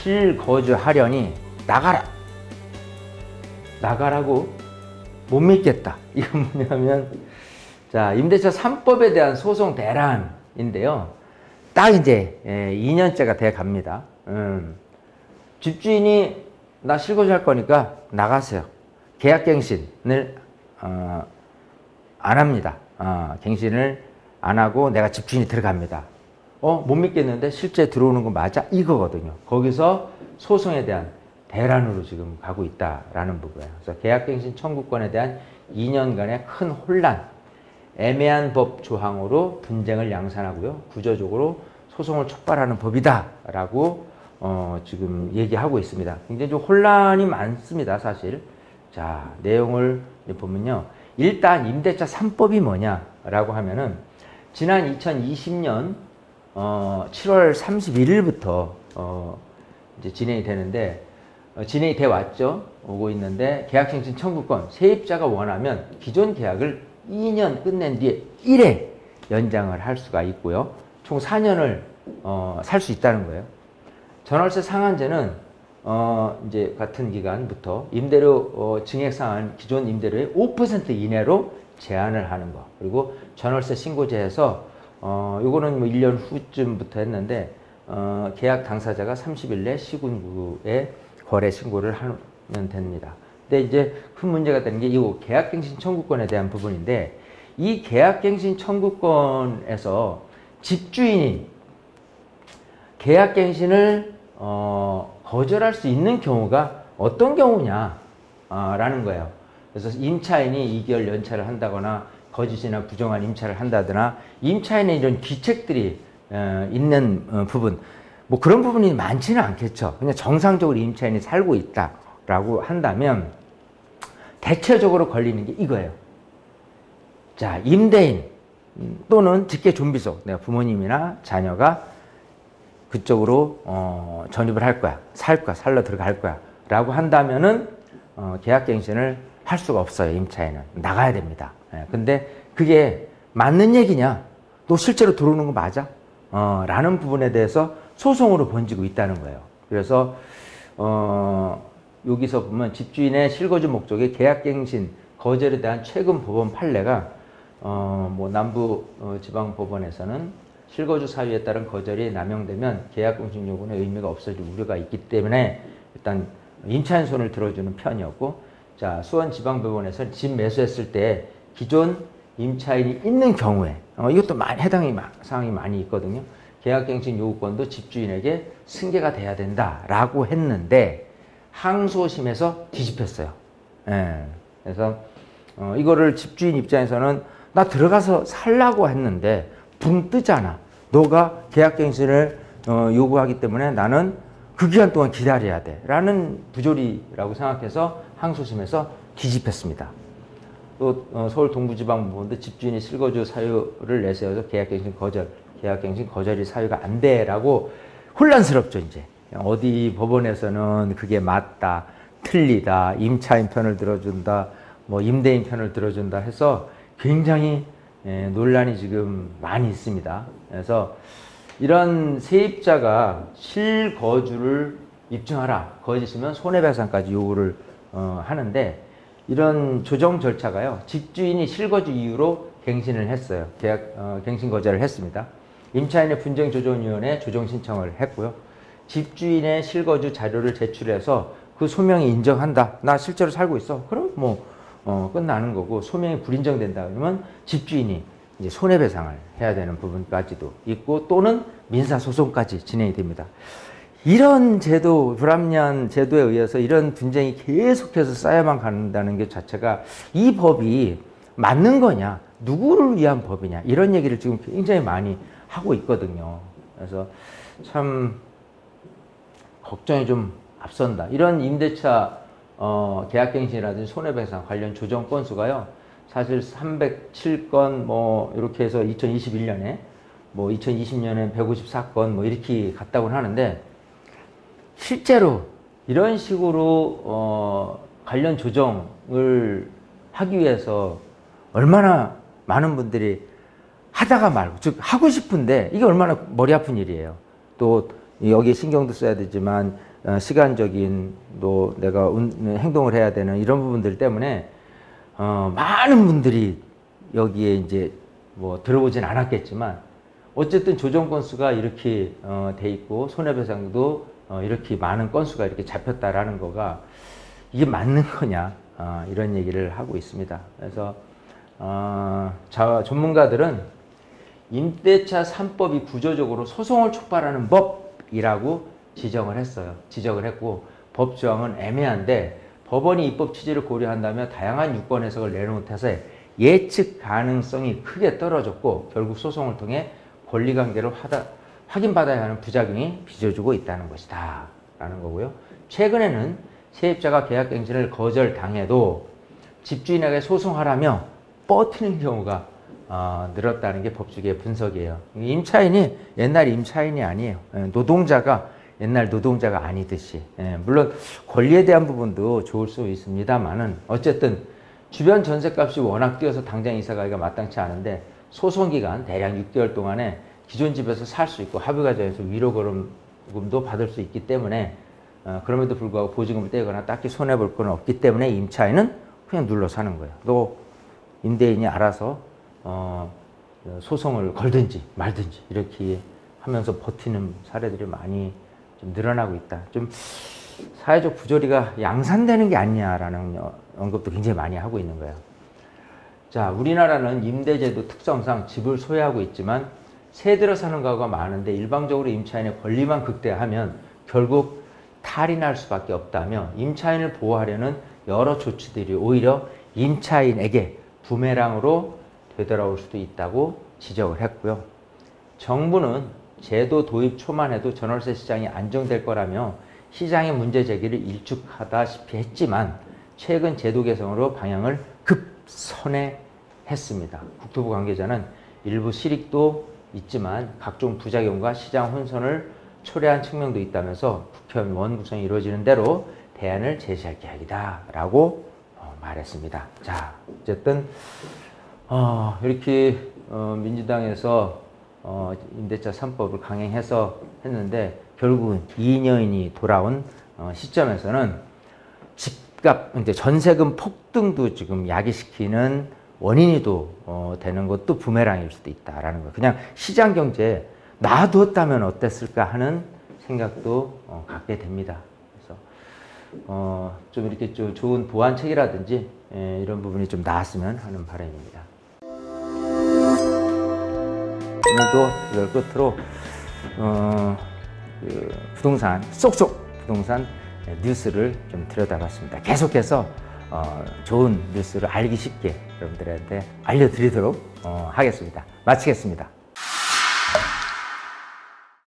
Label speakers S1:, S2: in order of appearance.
S1: 실거주하려니 나가라. 나가라고 못 믿겠다. 이건 뭐냐면, 자, 임대차 3법에 대한 소송 대란인데요. 딱 이제 2년째가 돼 갑니다. 집주인이 나 실거주할 거니까 나가세요. 계약갱신을 안 합니다. 갱신을 안 하고 내가 집주인이 들어갑니다. 못 믿겠는데 실제 들어오는 거 맞아? 이거거든요. 거기서 소송에 대한 대란으로 지금 가고 있다라는 부분이에요. 그래서 계약갱신 청구권에 대한 2년간의 큰 혼란, 애매한 법 조항으로 분쟁을 양산하고요. 구조적으로 소송을 촉발하는 법이다라고 지금 얘기하고 있습니다. 굉장히 좀 혼란이 많습니다, 사실. 자, 내용을 보면요. 일단 임대차 3법이 뭐냐라고 하면은 지난 2020년 7월 31일부터 이제 진행이 되는데 진행이 돼 왔죠. 오고 있는데 계약갱신 청구권 세입자가 원하면 기존 계약을 2년 끝낸 뒤에 1회 연장을 할 수가 있고요. 총 4년을 살 수 있다는 거예요. 전월세 상한제는 이제 같은 기간부터 임대료 증액 상한 기존 임대료의 5% 이내로 제한을 하는 거. 그리고 전월세 신고제에서 요거는 뭐 1년 후쯤부터 했는데 계약 당사자가 30일 내 시군구에 거래 신고를 하면 됩니다. 근데 이제 큰 문제가 되는 게 이 계약갱신 청구권에 대한 부분인데 이 계약갱신 청구권에서 집주인이 계약갱신을 거절할 수 있는 경우가 어떤 경우냐 라는 거예요. 그래서 임차인이 2개월 연차를 한다거나 거짓이나 부정한 임차를 한다거나 임차인의 이런 귀책들이 있는 부분, 뭐 그런 부분이 많지는 않겠죠. 그냥 정상적으로 임차인이 살고 있다라고 한다면 대체적으로 걸리는 게 이거예요. 자, 임대인 또는 직계존비속, 내가 부모님이나 자녀가 그쪽으로 전입을 할 거야, 살 거야, 살러 들어갈 거야 라고 한다면은 계약갱신을 할 수가 없어요. 임차인은 나가야 됩니다. 근데 그게 맞는 얘기냐, 너 실제로 들어오는 거 맞아? 라는 부분에 대해서 소송으로 번지고 있다는 거예요. 그래서 여기서 보면 집주인의 실거주 목적의 계약갱신 거절에 대한 최근 법원 판례가 뭐 남부 지방 법원에서는 실거주 사유에 따른 거절이 남용되면 계약갱신 요구는 의미가 없어질 우려가 있기 때문에 일단 임차인 손을 들어주는 편이었고, 자, 수원지방법원에서는 집 매수했을 때 기존 임차인이 있는 경우에 이것도 많이 해당 사항이 많이 있거든요. 계약갱신 요구권도 집주인에게 승계가 돼야 된다라고 했는데 항소심에서 뒤집혔어요. 그래서 이거를 집주인 입장에서는 나 들어가서 살라고 했는데 붕 뜨잖아. 너가 계약갱신을 요구하기 때문에 나는 그 기간 동안 기다려야 돼 라는 부조리라고 생각해서 항소심에서 뒤집혔습니다. 또 서울 동부지방법원도 집주인이 실거주 사유를 내세워서 계약갱신 거절이 사유가 안 돼라고 혼란스럽죠. 이제 어디 법원에서는 그게 맞다, 틀리다, 임차인 편을 들어준다, 뭐 임대인 편을 들어준다 해서 굉장히 논란이 지금 많이 있습니다. 그래서 이런 세입자가 실거주를 입증하라, 거짓이면 손해배상까지 요구를 하는데 이런 조정 절차가요, 집주인이 실거주 이유로 갱신을 했어요. 갱신 거절을 했습니다. 임차인의 분쟁조정위원회에 조정 신청을 했고요. 집주인의 실거주 자료를 제출해서 그 소명이 인정한다. 나 실제로 살고 있어. 그럼 뭐 끝나는 거고, 소명이 불인정된다 그러면 집주인이 이제 손해배상을 해야 되는 부분까지도 있고 또는 민사소송까지 진행이 됩니다. 이런 제도, 불합리한 제도에 의해서 이런 분쟁이 계속해서 쌓여만 간다는 게 자체가 이 법이 맞는 거냐, 누구를 위한 법이냐, 이런 얘기를 지금 굉장히 많이 하고 있거든요. 그래서 참 걱정이 좀 앞선다. 이런 임대차 계약갱신이라든지 손해배상 관련 조정 건수가요, 사실 307건 뭐 이렇게 해서 2021년에 뭐 2020년에 154건 뭐 이렇게 갔다고 하는데, 실제로 이런 식으로 관련 조정을 하기 위해서 얼마나 많은 분들이 하다가 말고, 즉 하고 싶은데 이게 얼마나 머리 아픈 일이에요. 또 여기에 신경도 써야 되지만 시간적인 또 내가 행동을 해야 되는 이런 부분들 때문에 많은 분들이 여기에 이제 뭐 들어오진 않았겠지만 어쨌든 조정 건수가 이렇게 돼 있고 손해배상도 이렇게 많은 건수가 이렇게 잡혔다라는 거가 이게 맞는 거냐 이런 얘기를 하고 있습니다. 그래서 전문가들은 임대차 3법이 구조적으로 소송을 촉발하는 법이라고 지적을 했고 법 조항은 애매한데 법원이 입법 취지를 고려한다면 다양한 유권 해석을 내놓은 탓에 예측 가능성이 크게 떨어졌고 결국 소송을 통해 권리관계를 확인받아야 하는 부작용이 빚어지고 있다는 것이다 라는 거고요. 최근에는 세입자가 계약갱신을 거절당해도 집주인에게 소송하라며 버티는 경우가 늘었다는 게 법조계의 분석이에요. 임차인이 옛날 임차인이 아니에요. 노동자가 옛날 노동자가 아니듯이. 물론 권리에 대한 부분도 좋을 수 있습니다만은 어쨌든 주변 전셋값이 워낙 뛰어서 당장 이사가기가 마땅치 않은데 소송기간 대략 6개월 동안에 기존 집에서 살 수 있고 합의 과정에서 위로금도 받을 수 있기 때문에 그럼에도 불구하고 보증금을 떼거나 딱히 손해볼 건 없기 때문에 임차인은 그냥 눌러 사는 거예요. 또 임대인이 알아서 소송을 걸든지 말든지 이렇게 하면서 버티는 사례들이 많이 좀 늘어나고 있다. 좀 사회적 부조리가 양산되는 게 아니냐라는 언급도 굉장히 많이 하고 있는 거예요. 자, 우리나라는 임대제도 특성상 집을 소유하고 있지만 새 들어 사는 가구가 많은데 일방적으로 임차인의 권리만 극대화하면 결국 탈이 날 수밖에 없다며 임차인을 보호하려는 여러 조치들이 오히려 임차인에게 부메랑으로 되돌아올 수도 있다고 지적을 했고요. 정부는 제도 도입 초만 해도 전월세 시장이 안정될 거라며 시장의 문제 제기를 일축하다시피 했지만 최근 제도 개선으로 방향을 급선회했습니다. 국토부 관계자는 일부 실익도 있지만 각종 부작용과 시장 혼선을 초래한 측면도 있다면서 국회의원 원구성이 이루어지는 대로 대안을 제시할 계획이다 라고 말했습니다. 자, 어쨌든 이렇게 민주당에서 임대차 3법을 강행해서 했는데 결국은 2년이 돌아온 시점에서는 집값, 이제 전세금 폭등도 지금 야기시키는 원인이 또 되는 것도 부메랑일 수도 있다라는 거. 그냥 시장 경제에 놔뒀다면 어땠을까 하는 생각도 갖게 됩니다. 그래서 좀 이렇게 좀 좋은 보완책이라든지 이런 부분이 좀 나왔으면 하는 바람입니다. 오늘도 이걸 끝으로 부동산 쏙쏙 부동산 뉴스를 좀 들여다봤습니다. 계속해서 좋은 뉴스를 알기 쉽게 여러분들한테 알려드리도록 하겠습니다. 마치겠습니다.